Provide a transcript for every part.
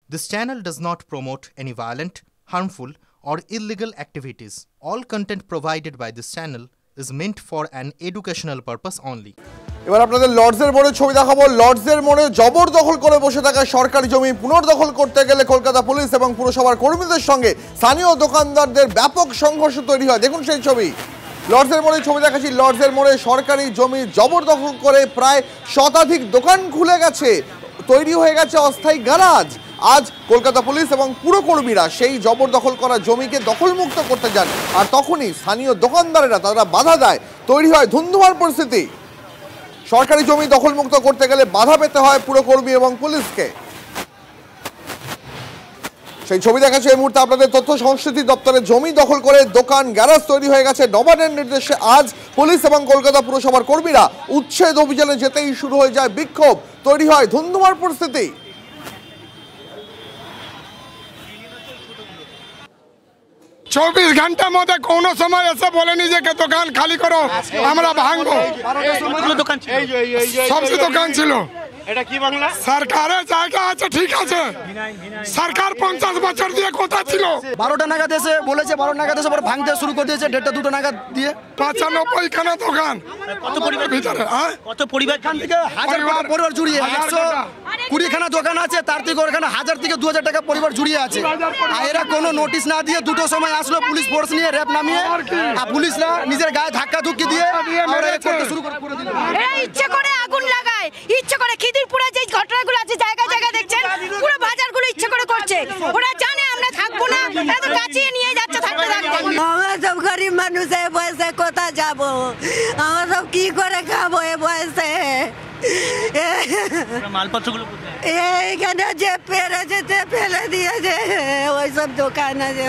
This channel does not promote any violent, harmful, or illegal activities. All content provided by this channel is meant for an educational purpose only. এবার আপনাদের লর্ডসের মোড়ে ছবি দেখাবো। লর্ডসের মোড়ে জবরদখল করে বসে থাকা সরকারি জমি পুনর্দখল করতে গেলে কলকাতা পুলিশ এবং পুরসভার কর্মীদের সঙ্গে স্থানীয় দোকানদারদের ব্যাপক সংঘর্ষ তৈরি হয়। দেখুন সেই ছবি। লর্ডসের মোড়ে ছবি দেখাচ্ছি। লর্ডসের মোড়ে সরকারি জমি জবরদখল করে প্রায় শতাধিক দোকান খুলে গেছে, তৈরি হয়ে গেছে অস্থায়ী গ্যারাজ। আজ কলকাতা পুলিশ এবং পুরকর্মীরা সেই জবরদখল করা জমিকে দখলমুক্ত করতে যান, আর তখনই স্থানীয় দোকানদারেরা তারা বাধা দেয়। তৈরি হয় ধুন্ধুমার পরিস্থিতি। সরকারি জমি দখলমুক্ত করতে গেলে বাধা পেতে হয় পুরকর্মী এবং পুলিশকে। সেই ছবি দেখাচ্ছে এই মুহূর্তে আপনাদের। তথ্য সংস্কৃতি দপ্তরের জমি দখল করে দোকান গ্যারাজ তৈরি হয়ে গেছে। নবান্নের নির্দেশে আজ পুলিশ এবং কলকাতা পুরসভার কর্মীরা উচ্ছেদ অভিযানে যেতেই শুরু হয়ে যায় বিক্ষোভ। তৈরি হয় ধুন্ধুমার পরিস্থিতি। 24 ঘন্টার মধ্যে কোনো সময় এসে বলেনি যে দোকান খালি করো, আমরা ভাঙবো। সবজি দোকান ছিল। এটা কি বাংলা? সরকারের জায়গা আছে, ঠিক আছে। সরকার 50 বছর দিয়ে কোথা ছিল? 12টা নাগাদ এসে বলেছে, 12 নাগাদ এসে ভাঙতে শুরু করে দিয়েছে, 1:30 2টা নাগাদ দিয়ে। 95 খানা দোকান। কত পরিবার ভিতরে? কত পরিবার? এখান থেকে 1000 পরিবার জুড়িয়ে 120 খানা দোকান আছে, তার থেকে ওখানে 1000 থেকে 2000 টাকা পরিবার জুড়িয়ে আছে। আর এরা কোনো নোটিশ না দিয়ে 2টোর সময় আসলো পুলিশ ফোর্স নিয়ে, র‍্যাব নামিয়ে, আর পুলিশরা নিজের গায়ে ধাক্কা ধুক্কি দিয়ে করতে শুরু করে দিল। এরা ইচ্ছে করে আগুন লাগায়, ইচ্ছে করে খিদিরপুরে যে ঘটনাগুলো আছে জায়গায় জায়গায় দেখছেন, পুরো বাজারগুলো ইচ্ছে করে করছে। ওরা জানে আমরা থাকবো না, এত কাচিয়ে নিয়ে যাচ্ছে থাকতে থাকতে। আমরা সব গরিব মানুষ, এ বয়সে কোথায় যাব? আমরা সব কি করে খাবো এ বয়সে? মালপত্রগুলো এইখানে যে পেরেছে যে ফেলে দিয়েছে, ওইসব দোকান আছে।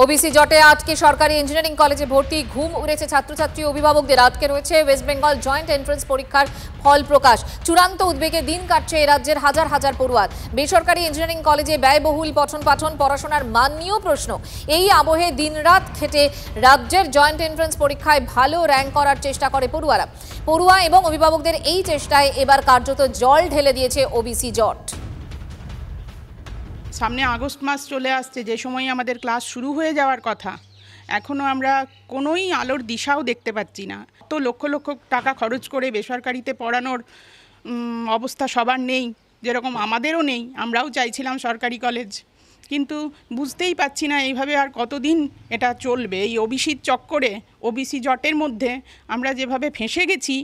ওবিসি জটে আটকে সরকারি ইঞ্জিনিয়ারিং কলেজে ভর্তি, ঘুম উড়েছে ছাত্রছাত্রী অভিভাবকদের। আটকে রয়েছে ওয়েস্ট বেঙ্গল জয়েন্ট এন্ট্রান্স পরীক্ষার ফল প্রকাশ। চূড়ান্ত উদ্বেগে দিন কাটছে এ রাজ্যের হাজার হাজার পড়ুয়ার। বেসরকারি ইঞ্জিনিয়ারিং কলেজে ব্যয়বহুল পঠন পাঠন, পড়াশোনার মান নিয়েও প্রশ্ন। এই আবহে দিনরাত খেটে রাজ্যের জয়েন্ট এন্ট্রান্স পরীক্ষায় ভালো র্যাঙ্ক করার চেষ্টা করে পড়ুয়ারা। পড়ুয়া এবং অভিভাবকদের এই চেষ্টায় এবার কার্যত জল ঢেলে দিয়েছে ওবিসি জট। সামনে আগস্ট মাস চলে আসছে, যে সময় আমাদের ক্লাস শুরু হয়ে যাওয়ার কথা, এখনও আমরা কোনোই আলোর দিশাও দেখতে পাচ্ছি না। তো লক্ষ লক্ষ টাকা খরচ করে বেসরকারিতে পড়ানোর অবস্থা সবার নেই, যেরকম আমাদেরও নেই। আমরাও চাইছিলাম সরকারি কলেজ, কিন্তু বুঝতেই পাচ্ছি না এইভাবে আর কতদিন এটা চলবে। এই ওবিসির চক্করে, ওবিসি জটের মধ্যে আমরা যেভাবে ফেঁসে গেছি,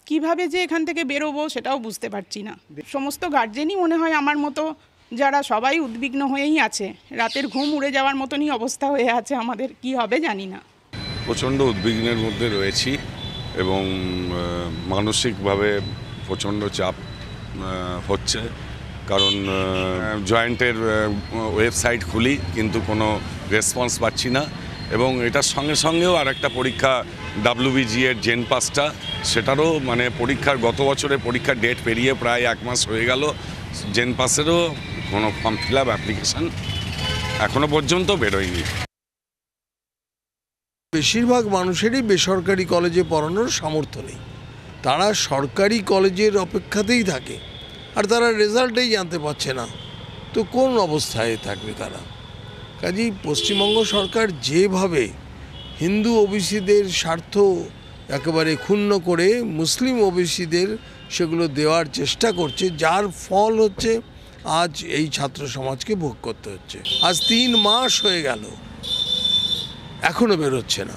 কিভাবে যে এখান থেকে বেরোবো সেটাও বুঝতে পারছি না। সমস্ত গার্জেনই মনে হয় আমার মতো, যারা সবাই উদ্বিগ্ন হয়েই আছে। রাতের ঘুম উড়ে যাওয়ার মতনই অবস্থা হয়ে আছে আমাদের, কি হবে জানি না। প্রচণ্ড উদ্বিগ্নের মধ্যে রয়েছি এবং মানসিকভাবে প্রচণ্ড চাপ হচ্ছে, কারণ জয়েন্টের ওয়েবসাইট খুলি কিন্তু কোনো রেসপন্স পাচ্ছি না। এবং এটার সঙ্গে সঙ্গেও আর একটা পরীক্ষা WBG এর জেন পাসটা, সেটারও মানে পরীক্ষার গত বছরে পরীক্ষার ডেট পেরিয়ে প্রায় 1 মাস হয়ে গেল। জেন পাসেরও কোনো ফর্ম ফিল আপ অ্যাপ্লিকেশান এখনো পর্যন্ত বেরোয়নি। বেশিরভাগ মানুষেরই বেসরকারি কলেজে পড়ানোর সামর্থ্য নেই, তারা সরকারি কলেজের অপেক্ষাতেই থাকে, আর তারা রেজাল্টেই জানতে পারছে না, তো কোন অবস্থায় থাকবে তারা? কাজেই পশ্চিমবঙ্গ সরকার যেভাবে হিন্দু ওবিসিদের স্বার্থ একেবারে ক্ষুণ্ণ করে মুসলিম ওবিসিদের সেগুলো দেওয়ার চেষ্টা করছে, যার ফল হচ্ছে আজ এই ছাত্র সমাজকে ভোগ করতে হচ্ছে। আজ 3 মাস হয়ে গেল, এখনও বেরোচ্ছে না।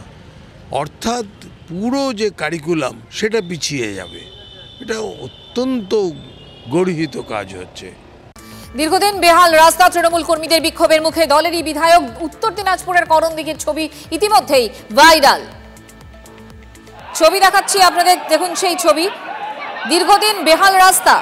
অর্থাৎ পুরো যে কারিকুলাম সেটা পিছিয়ে যাবে। এটা অত্যন্ত গর্হিত কাজ হচ্ছে। দীর্ঘদিন বেহাল রাস্তা, তৃণমূল কর্মীদের বিক্ষোভের মুখে দলেরই বিধায়ক। উত্তর দিনাজপুরের করণদিঘির ছবি ইতিমধ্যেই ভাইরাল। ছবি দেখাচ্ছি আপনাদের, দেখুন সেই ছবি। দীর্ঘদিন বেহাল রাস্তা,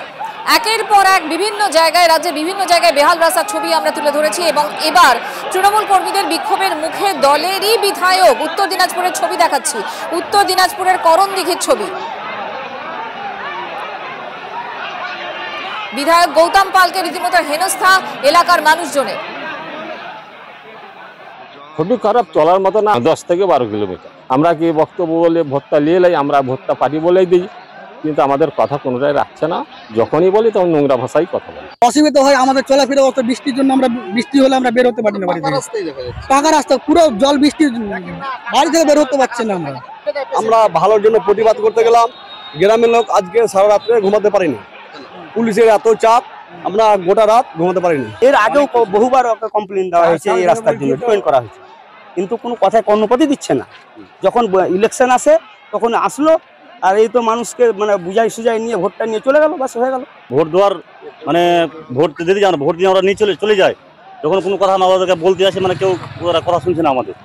একের পর এক বিভিন্ন জায়গায়, রাজ্যের বিভিন্ন জায়গায় বেহাল রাস্তার ছবি আমরা তুলে ধরেছি, এবং এবার তৃণমূল কর্মীদের বিক্ষোভের মুখে দলেরই বিধায়ক। উত্তর দিনাজপুরের ছবি দেখাচ্ছি, উত্তর দিনাজপুরের করণদিঘির ছবি। বিধায়ক গৌতম পালকে রীতিমতো হেনস্থা এলাকার মানুষজনের। খুবই খারাপ, চলার মতো না। 10 থেকে 12 কিলোমিটার। আমরা কি বক্তব্য বলে ভোটটা নিয়ে লাই, আমরা ভোটটা পার্টি বলেই দিই, কিন্তু আমাদের কথা কোনোটাই রাখছে না, যখনই বলি তখন নোংরা ভাষায় কথা বলে। অসুবিধা হয় আমাদের চলাফেরা, অত বৃষ্টির জন্য আমরা বৃষ্টি হলে আমরা বের হতে পারি না বাড়ি থেকে, পাকা রাস্তা পুরো জল, বৃষ্টির বাড়ি থেকে বের হতে পারছি না। আমরা ভালোর জন্য প্রতিবাদ করতে গেলাম, গ্রামের লোক আজকে সারা রাত্রে ঘুমাতে পারিনি, পুলিশের এত চাপ, আমরা গোটা রাত ঘুমাতে পারিনি। এর আগেও বহুবার কমপ্লেন দেওয়া হয়েছে এই রাস্তার জন্য, ডিপেন্ড করা হয়েছে, কিন্তু কোনো কথায় কর্ণপাতই দিচ্ছে না। যখন ইলেকশন আসে তখন আসলো, আর এই তো মানুষকে মানে বুঝাই সুজাই নিয়ে ভোটটা নিয়ে চলে গেল, বাস হয়ে গেল। ভোট দেওয়ার মানে ভোট দিতে যান, ভোট দিয়ে আমরা নিয়ে চলে যাই, যখন কোনো কথা না ওদেরকে বলতে আসে মানে কেউ ওরা কথা শুনছে না আমাদের।